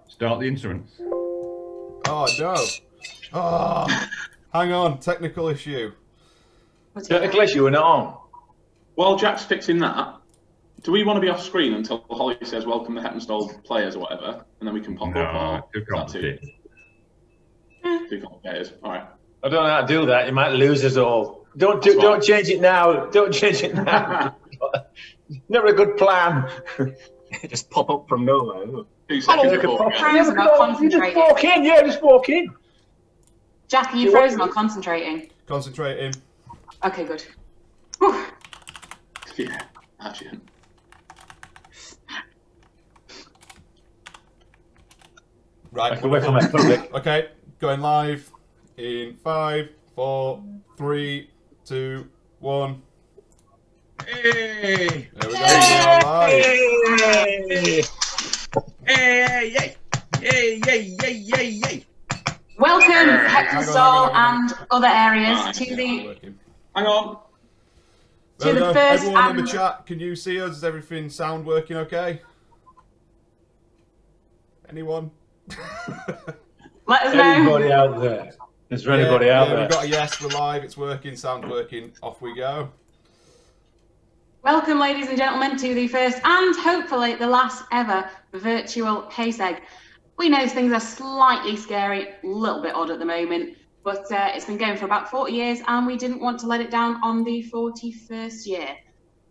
Start the instruments. Oh no! Oh, hang on, technical issue. Technical issue, we're not on. While Jack's fixing that, do we want to be off screen until Holly says welcome the Heppenstall players or whatever, and then we can pop up? Or Too complicated. Too complicated. All right. I don't know how to do that. You might lose us all. Don't change it now. Don't change it now. Never a good plan. Just pop up from nowhere. 2 seconds before. Frozen or concentrating? Just walk in, yeah, just walk in. Jack, are you frozen or concentrating? Concentrating. Okay, good. Whew. Yeah, actually. Right. I can wait for my public. Okay, going live in 5, 4, 3, 2, 1. Hey! There we go. We're live. Yay! Welcome, Heppenstall and other areas to the Hang on. There we go. first. Everyone in the chat, can you see us? Is everything sound working okay? Anyone? Let us know. Anybody out there? Is there anybody out there? We've got a yes, we're live, it's working, sound working, off we go. Welcome, ladies and gentlemen, to the first and hopefully the last ever virtual Pace Egg. We know things are slightly scary, a little bit odd at the moment, but it's been going for about 40 years and we didn't want to let it down on the 41st year.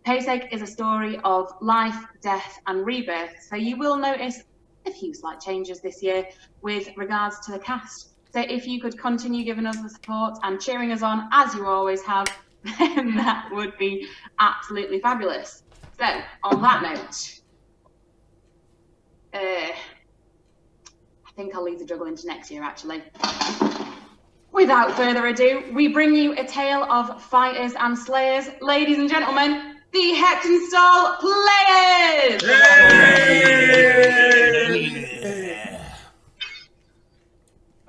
Pace Egg is a story of life, death and rebirth, so you will notice a few slight changes this year with regards to the cast. So if you could continue giving us the support and cheering us on as you always have, then that would be absolutely fabulous. So on that note, I think I'll leave the juggle into next year actually. Without further ado, we bring you a tale of fighters and slayers. Ladies and gentlemen, the Heppenstall Players!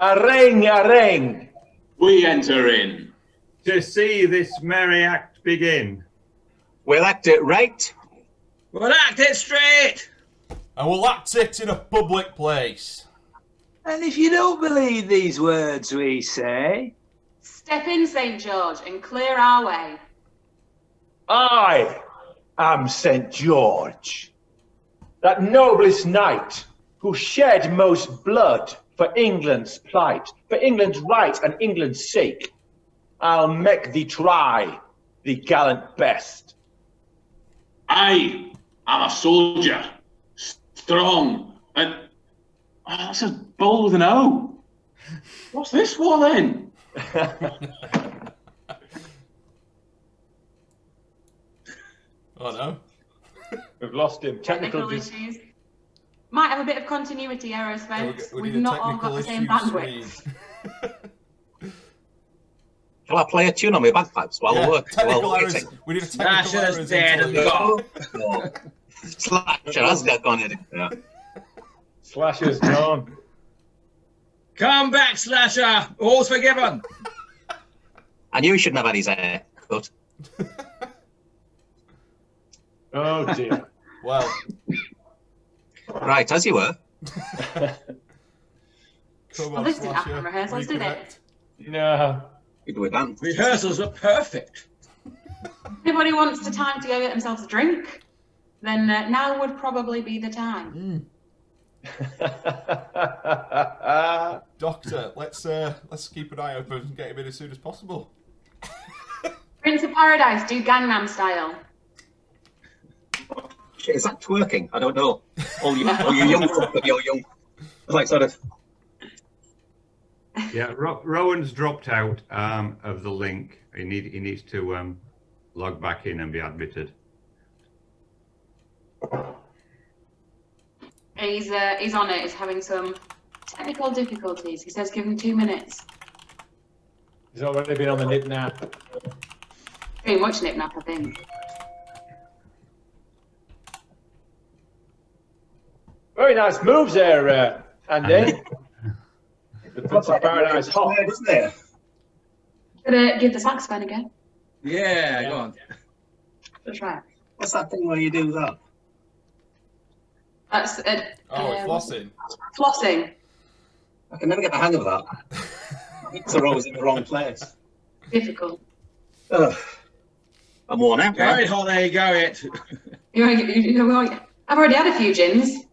Arang, arang. We enter in. To see this merry act begin. We'll act it right. We'll act it straight. And we'll act it in a public place. And if you don't believe these words we say, Step in, St. George, and clear our way. I am St. George, that noblest knight who shed most blood for England's plight, for England's right and England's sake. I'll make thee try the gallant best. I am a soldier, strong, and that's a bull with an O. What's this for then? Oh no. We've lost him. Technical issues. Might have a bit of continuity errors, folks. We We've need a not all got the same technical bandwidth. issue. Shall I play a tune on my bagpipes while Yeah, I work? technical While errors. waiting? We need a technical Slasher's errors. dead and until- gone. Slasher has gone in. Yeah. Slasher's gone. Come back, Slasher. All's forgiven. I knew he shouldn't have had his hair cut. Oh dear. Well, Right, as you were. come Well, on, this didn't happen in Slasher. rehearsals, did it? Reconnect. No. We do it then. Rehearsals are perfect. Anybody wants the time to go get themselves a drink, then now would probably be the time. Doctor, let's keep an eye open and get him in as soon as possible. Prince of Paradise, do Gangnam Style. Shit, is that twerking? I don't know. Oh, you young fucker, you're young. Like sort of. Yeah, Rowan's dropped out of the link. He needs to log back in and be admitted. He's on it. He's having some technical difficulties. He says give him 2 minutes. He's already been on the nip nap. Pretty much nip nap, I think. Very nice moves there, Andy. The Prince of Paradise hop. Isn't there? Gonna give the saxophone again. Yeah, go on. Let's try it. What's that thing where you do that? That's flossing. flossing. I can never get the hang of that. It's always in the wrong place. Difficult. Ugh. I'm worn out now. Right, honey, go it. I've already had a few gins.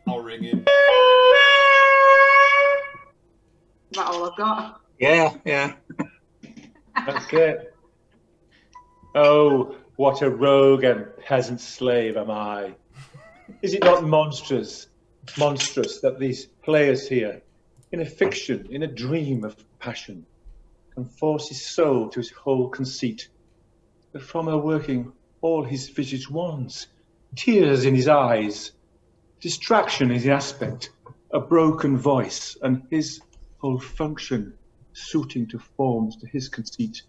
I'll ring him. Is that all I've got? Yeah. That's it. Oh, what a rogue and peasant slave am I. Is it not monstrous that these players here, in a fiction, in a dream of passion, can force his soul to his whole conceit, that from her working all his visage wants, tears in his eyes, distraction in his aspect, a broken voice, and his whole function suiting to forms to his conceit,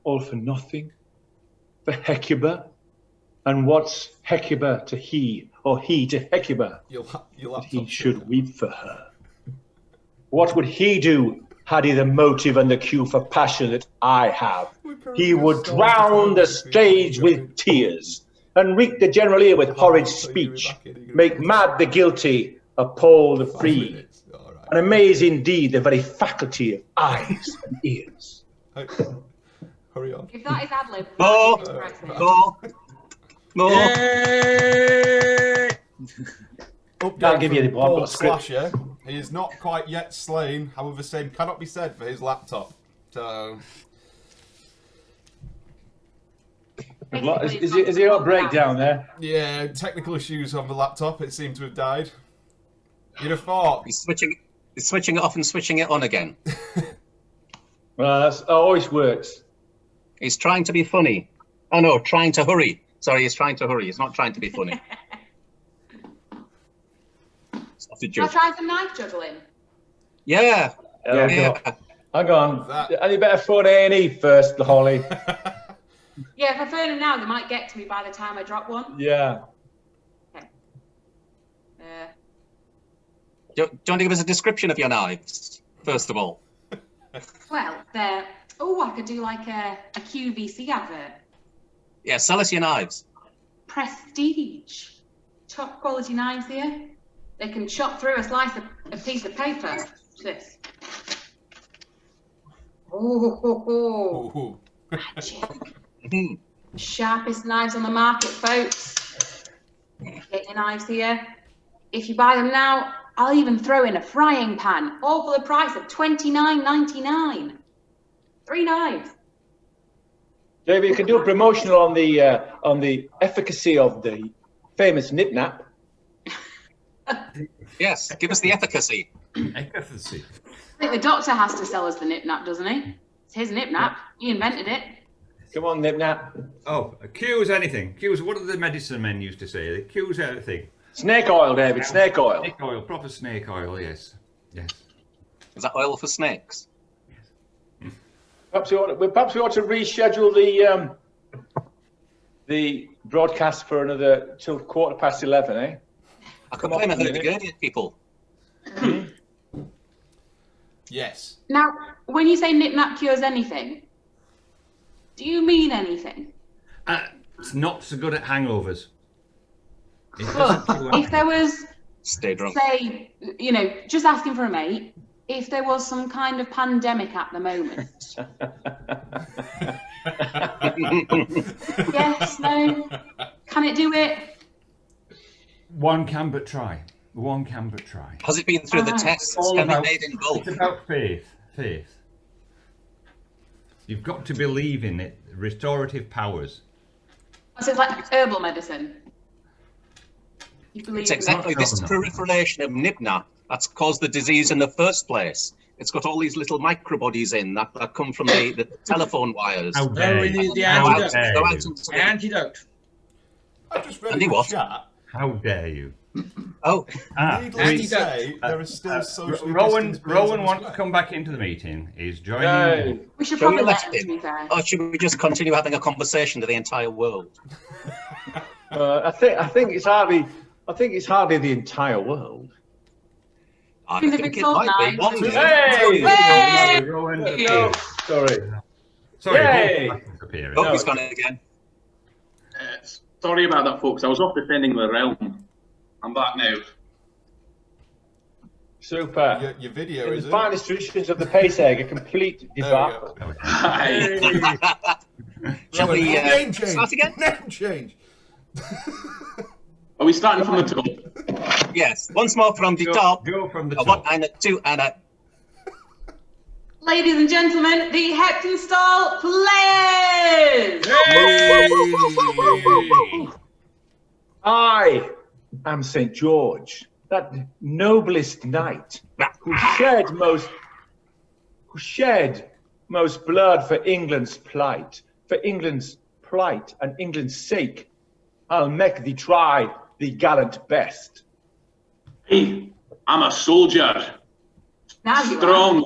all for nothing, for Hecuba? And what's Hecuba to he, or he to Hecuba, that he should weep for her? What would he do had he the motive and the cue for passion that I have? He would drown the stage with tears, and wreak the general ear with horrid speech, make mad the guilty, appall the free, and amaze indeed the very faculty of eyes and ears. Hurry on. If that is ad-lib, More. Can't give you the one, Paul but script. Slasher. He is not quite yet slain. However, same cannot be said for his laptop. So. Is he on breakdown there? Yeah, technical issues on the laptop. It seemed to have died. You'd have thought. He's switching it off and switching it on again. Well, that always works. He's trying to be funny. Oh no, trying to hurry. Sorry, he's trying to hurry. He's not trying to be funny. Stop the I'll joke. try some knife juggling. Yeah. Hang on. Any better phone A&E first, Holly? Yeah, if I phone them now, they might get to me by the time I drop one. Yeah. Okay. Do you want to give us a description of your knives, first of all? Well, they're... Oh, I could do like a QVC advert. Yeah, sell us your knives. Prestige. Top quality knives here. They can chop through a piece of paper. What's this? Oh, Ooh. magic. Sharpest knives on the market, folks. Get your knives here. If you buy them now, I'll even throw in a frying pan, all for the price of $29.99. 3 knives. David, you can do a promotional on the efficacy of the famous nip-nap. Yes, give us the efficacy. Efficacy. I think the doctor has to sell us the nip-nap, doesn't he? It's his nip-nap. He invented it. Come on, nip-nap. Oh, cures anything. Cures, what do the medicine men used to say? They cures everything. Snake oil, David, snake oil. Snake oil, proper snake oil, yes. Yes. Is that oil for snakes? Perhaps we ought to reschedule the broadcast for another till 11:15, eh? I can blame a hurdy-gurdy at people. Yes. Now, when you say nip-nap cures anything, do you mean anything? It's not so good at hangovers. It Look, doesn't cure if there was, Stay drunk. say, just asking for a mate, if there was some kind of pandemic at the moment. Yes, no, can it do it? One can but try. One can but try. Has it been through the tests? Can be made in both? It's about faith. Faith. You've got to believe in it. Restorative powers. So it's like herbal medicine. You believe It's exactly No, this no. proliferation of nip-nap That's caused the disease in the first place. It's got all these little microbodies in that come from the telephone wires. How No, dare we you? need the How antidote. dare Go out you? and The say, antidote. I just read Andy in the what? chat. How dare you? oh, Needless Andy to Duck. say, there is still socially Rowan distanced beers on Rowan the wants to square. come back into the meeting. He's joining. Yay. We should shall we probably let let him, to be him? fair. Or should we just continue having a conversation to the entire world? I think it's hardly the entire world. I Because if think it's it all might be nice- one day. Hey! Hey! Rowan. No, sorry. Sorry, Yay! both disappearing. Oh, No. he's gone again. Sorry about that, folks. I was off defending the realm. I'm back now. Super. Your video In is the finest traditions of the pace egg, a complete There we debacle. Hi. Shall we name change. start again? Name change. Are we starting from the top? Yes, once more from the top. Go from the A one top. and a two and a... Ladies and gentlemen, the Hepton Stall players! I am St. George, that noblest knight who shed most blood for England's plight. For England's plight and England's sake, I'll make thee try the gallant best. Hey, I'm a soldier. Now you are. Strong.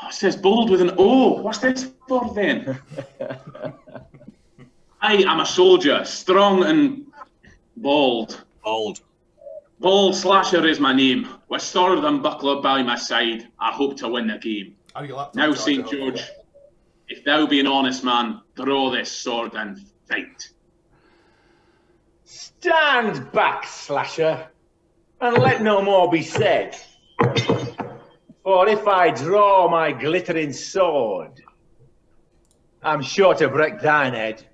Oh, it says bold with an O. What's this for then? I am a soldier, strong and bold. Old. Bold Slasher is my name. With sword and buckler by my side, I hope to win the game. How do you laptop Now, charger St. hold? George, if thou be an honest man, draw this sword and fight. Stand back, Slasher, and let no more be said. For if I draw my glittering sword, I'm sure to break thine head.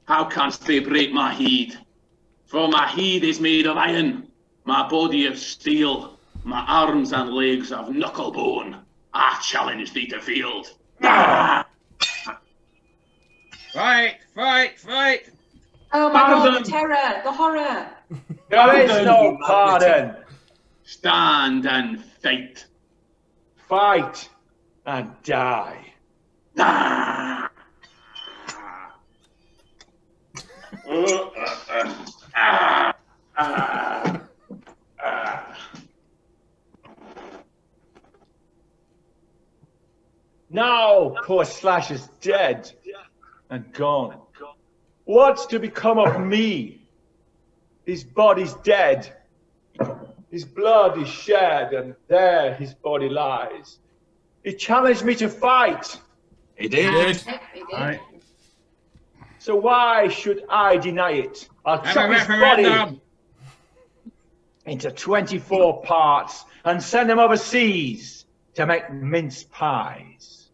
How canst they break my heed? For my heed is made of iron, my body of steel, my arms and legs of knuckle bone. I challenge thee to field. Ah! Fight, fight, fight. Oh my god, Pardon. the terror, the horror. There is Pardon, no you pardon. Stand and fight. Fight and die. Ah! Ah! Ah! Ah! Now poor Slasher's dead and gone. What's to become of me? His body's dead. His blood is shed, and there his body lies. He challenged me to fight, He did. He did. Right. so why should I deny it? I'll Have chop a his body referendum. into 24 parts and send them overseas to make mince pies.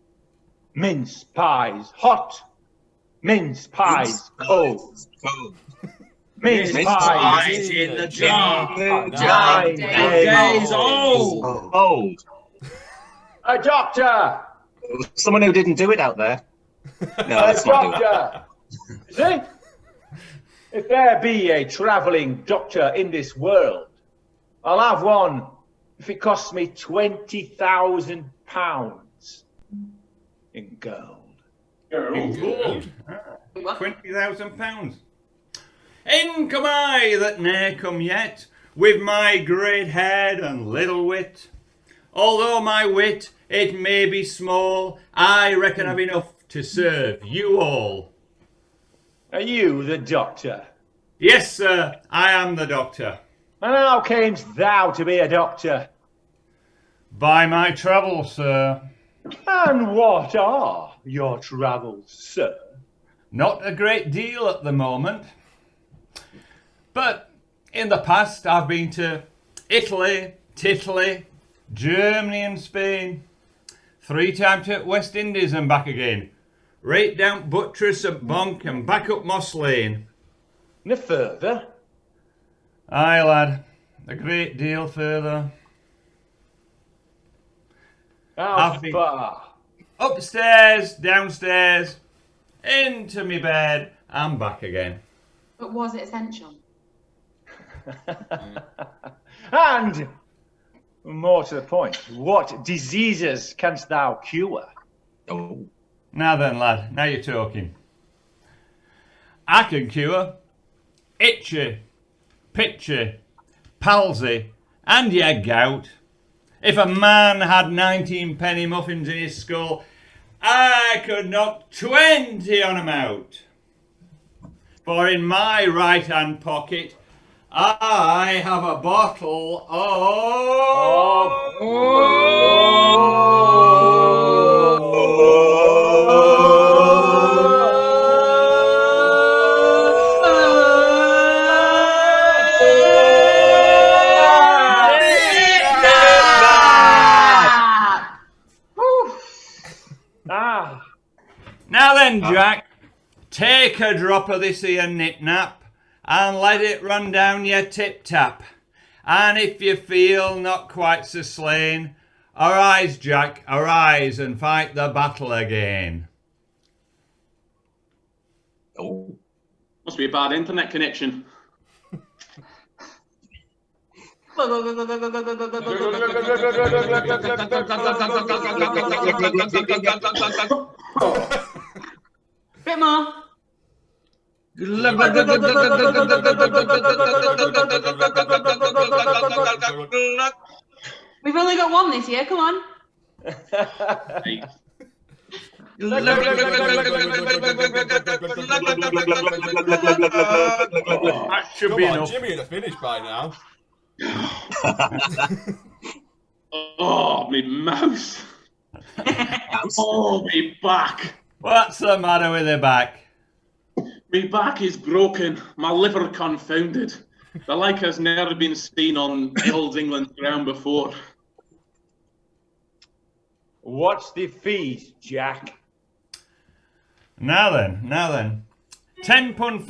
Mince pies hot, mince pies cold, Cold. mince Mince pies Pies in the jar. 9 days days old. Old. A doctor! Someone who didn't do it out there. No, A let's not do it. doctor! See? If there be a travelling doctor in this world, I'll have one if it costs me £20,000 in gold. Good. What? £20,000. In come I that ne'er come yet, with my great head and little wit. Although my wit it may be small, I reckon I've enough to serve you all. Are you the doctor? Yes, sir, I am the doctor. And how camest thou to be a doctor? By my travels, sir. And what are your travels, sir? Not a great deal at the moment. But in the past I've been to Italy, Titaly, Germany and Spain. 3 times to West Indies and back again. Right down Buttress at Bonk and back up Moss Lane. No further. Aye, lad. A great deal further. How I've been- far? Upstairs, downstairs, into me bed and back again. But was it essential? And More to the point, what diseases canst thou cure? Oh. Now then, lad, now you're talking. I can cure itchy, pitchy, palsy, and your gout. If a man had 19 penny muffins in his skull, I could knock 20 on 'em out. For in my right hand pocket, I have a bottle of... Ah, Now then, Jack, take a drop of this here nip-nap and let it run down your tip-tap. And if you feel not quite so slain, arise, Jack, arise and fight the battle again. Oh. Must be a bad internet connection. Bit more. We've only got one this year. Come on. Hey, That should Come be on, enough. Jimmy would have finished by now. oh, me mouse. Oh, me back. What's the matter with the back? Me back is broken. My liver confounded. The like has never been seen on old England ground before. what's the fees, Jack? Now then. 10.5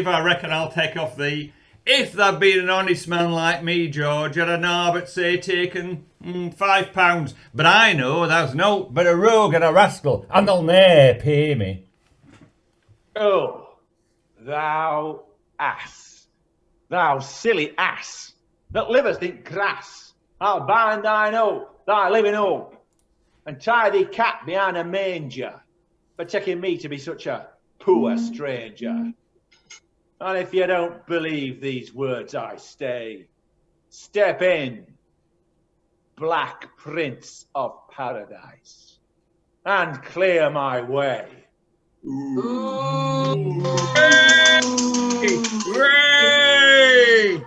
I reckon I'll take off thee. If there'd been an honest man like me, George, I'd have now but say taken £5. But I know there's no but a rogue and a rascal, and they'll ne'er pay me. Oh, thou ass, thou silly ass, that livest in grass, I'll bind thine hope, thy living hope, and tie thee cat behind a manger, for taking me to be such a poor stranger. And if you don't believe these words I say, step in, Black Prince of Paradise, and clear my way. Hooray!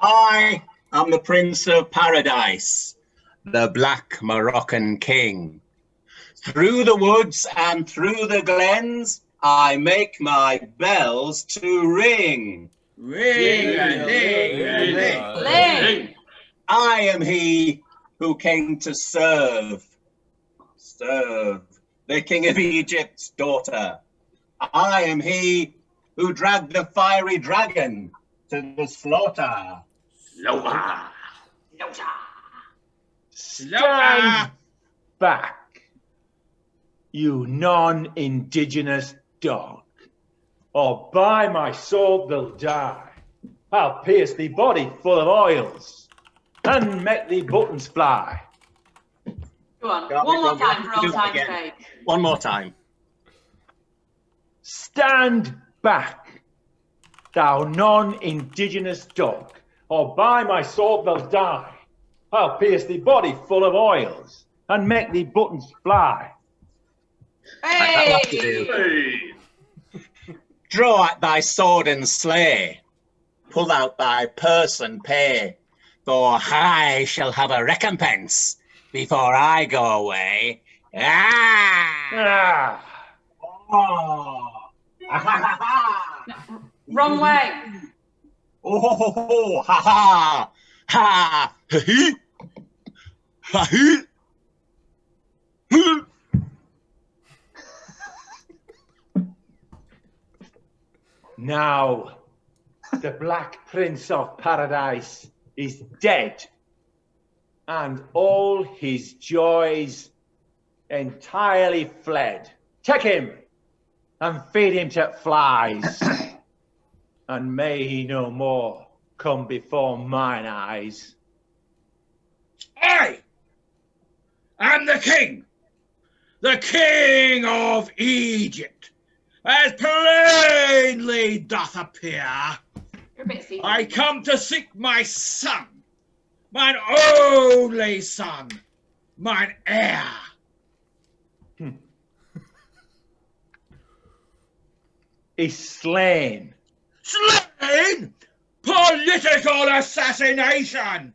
I am the Prince of Paradise, the Black Moroccan King. Through the woods and through the glens, I make my bells to ring. Ling. I am he who came to serve the King of Egypt's daughter. I am he who dragged the fiery dragon to the slaughter. Stand back, you non-indigenous dog, or by my sword they'll die. I'll pierce thee body full of oils, and make thee buttons fly. Go on. Got One it, more Rob. time for Do old it time's again. sake. One more time. Stand back, thou non-indigenous dog, or by my sword they'll die. I'll pierce thee body full of oils, and make thee buttons fly. That'll have to do. Hey! Draw at thy sword and slay. Pull out thy purse and pay. For I shall have a recompense before I go away. Ah! Ah, Oh! Ah, ha, ha, ha. Wrong way. Oh, ho, ho, ho. Ha, ha. Ha. Ha, hee. Ha, hee. Hee. now the Black Prince of Paradise is dead, and all his joys entirely fled. Take him and feed him to flies, and may he no more come before mine eyes. I am the king of Egypt, as plainly doth appear. You're a bit seedy. I come to seek my son, mine only son, mine heir. He's slain. Slain? Political assassination!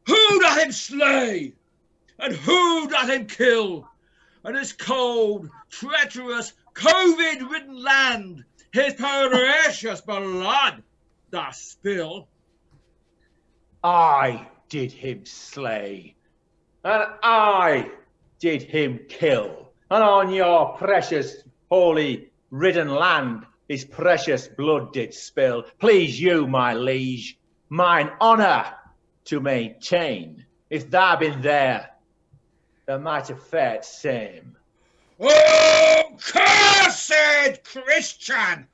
Who doth him slay? And who doth him kill? And this cold, treacherous, COVID-ridden land his precious blood doth spill. I did him slay, and I did him kill. And on your precious, holy, ridden land his precious blood did spill. Please you, my liege, mine honour to maintain. If thou been there, thou might have fared same. Oh, cursed Christian!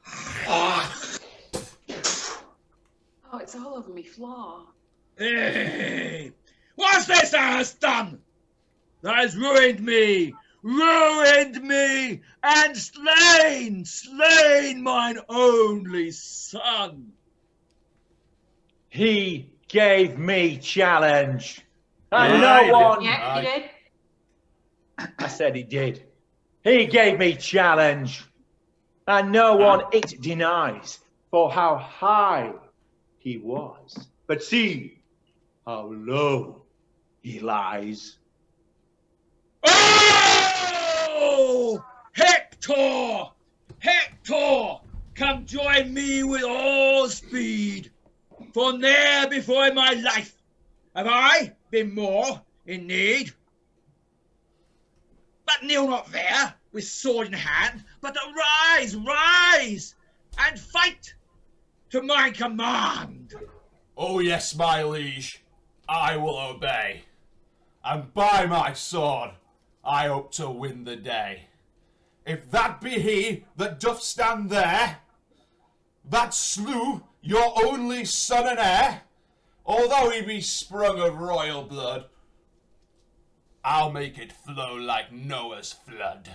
Oh, it's all over me floor. Hey, what's this thou hast done? Thou hast ruined me, and slain mine only son. He gave me challenge, and Yeah, no he did. one. Yeah, you did. I said he did. He gave me challenge, and no one it denies, for how high he was. But see how low he lies. Oh, Hector! Hector! Come join me with all speed, for ne'er before in my life have I been more in need. But kneel not there with sword in hand, but arise, rise, and fight to my command. Oh yes, my liege, I will obey. And by my sword, I hope to win the day. If that be he that doth stand there, that slew your only son and heir, although he be sprung of royal blood, I'll make it flow like Noah's flood.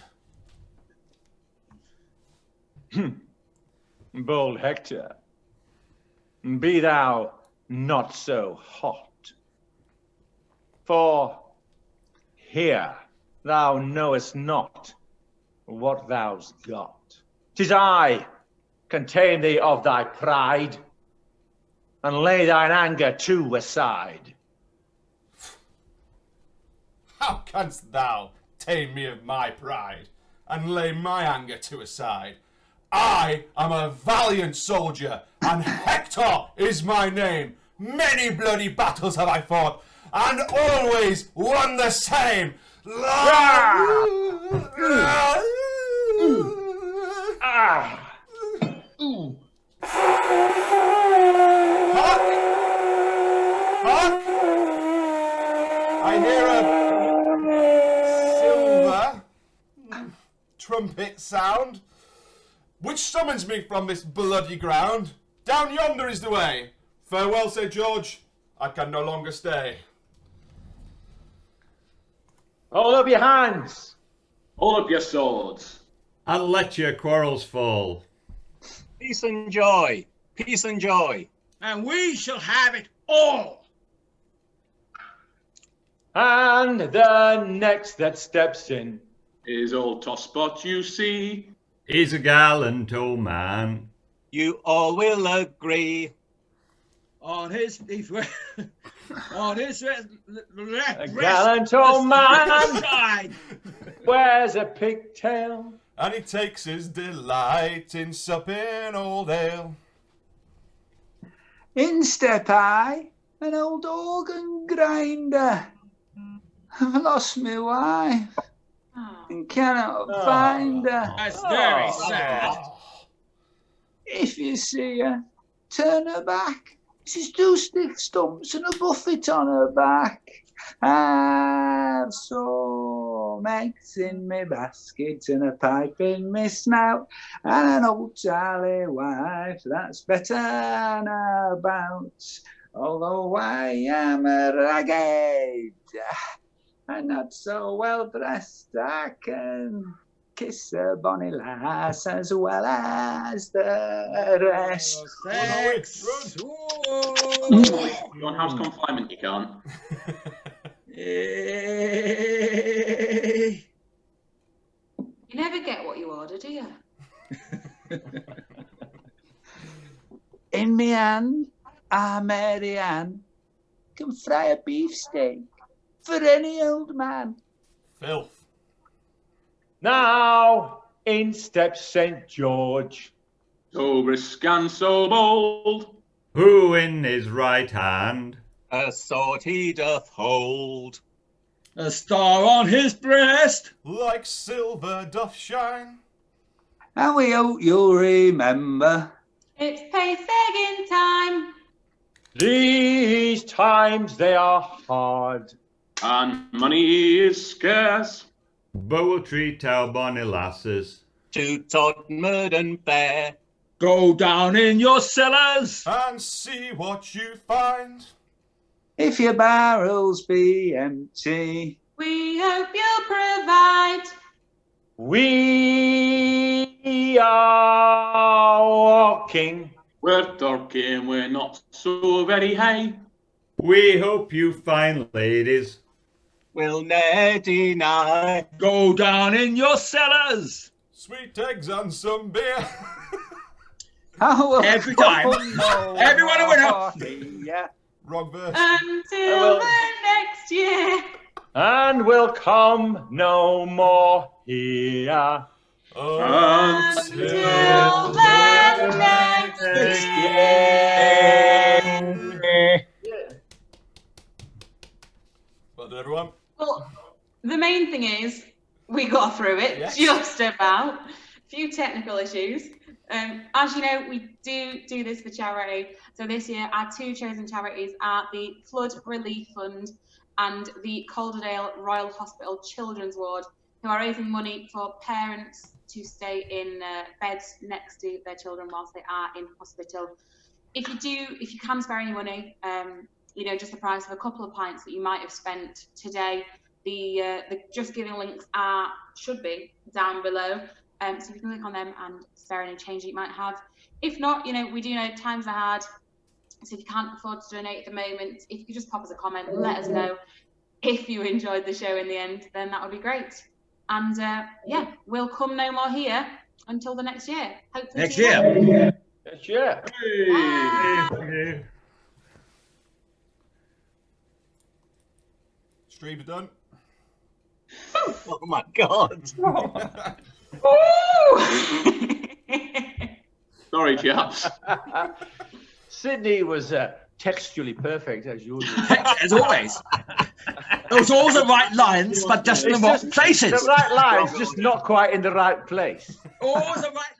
Bold Hector, be thou not so hot, for here thou knowest not what thou'st got. 'Tis I can tame thee of thy pride, and lay thine anger too aside. How canst thou tame me of my pride, and lay my anger to aside? I am a valiant soldier, and Hector is my name. Many bloody battles have I fought, and always won the same. Hark! I hear a silver trumpet sound, which summons me from this bloody ground. Down yonder is the way. Farewell, Sir George. I can no longer stay. Hold up your hands. Hold up your swords. And let your quarrels fall. Peace and joy. Peace and joy. And we shall have it all. And the next that steps in Is old Tosspot, you see. He's a gallant old man. You all will agree. On his on his a left gallant old man side. wears a pigtail. And he takes his delight in supping old ale. In step I, an old organ grinder. I've lost my wife Oh. and cannot find her. That's very sad. If you see her, turn her back. She's two stiff stumps and a buffet on her back. I've some eggs in my basket and a pipe in my snout, and an old tally wife that's better than about. Although I am ragged and not so well dressed, I can kiss a bonny lass as well as the rest. Sex. You're on house confinement, you can't. Hey. You never get what you order, do you? In me hand, Mary Ann can fry a beefsteak for any old man. Filth. Now in steps St. George. So brisk and so bold. Who in his right hand A sword he doth hold. A star on his breast. Like silver doth shine. And we hope you'll remember. It's paysegging time. These times they are hard. And money is scarce. but we'll treat our bonny lasses To Todmord and Fair. Go down in your cellars. And see what you find. If your barrels be empty, We hope you'll provide. We are walking. We're talking, we're not so very high. We hope you find, ladies, Will ne'er deny. Go down in your cellars. Sweet eggs and some beer. Every time. Everyone a winner. Yeah. Wrong verse. Until the next year. And will come no more here. Until the next year. Well done, everyone. Well, the main thing is we got through it, Yes. just about. A few technical issues. As you know, we do this for charity. So this year, our two chosen charities are the Flood Relief Fund and the Calderdale Royal Hospital Children's Ward, who are raising money for parents to stay in beds next to their children whilst they are in hospital. If you can spare any money, just the price of a couple of pints that you might have spent today, the Just Giving links should be down below. So you can click on them and spare any change that you might have. If not, we do know times are hard. So if you can't afford to donate at the moment, if you could just pop us a comment, let us know if you enjoyed the show in the end, then that would be great. And we'll come no more here until the next year. Hopefully Next see you year. then. Yes, yeah. Bye. Stream's done. Oh my God. Sorry, chaps. Sydney was textually perfect as usual. As always. There was all the right lines, but just in the wrong places. The right lines, just not quite in the right place. All the right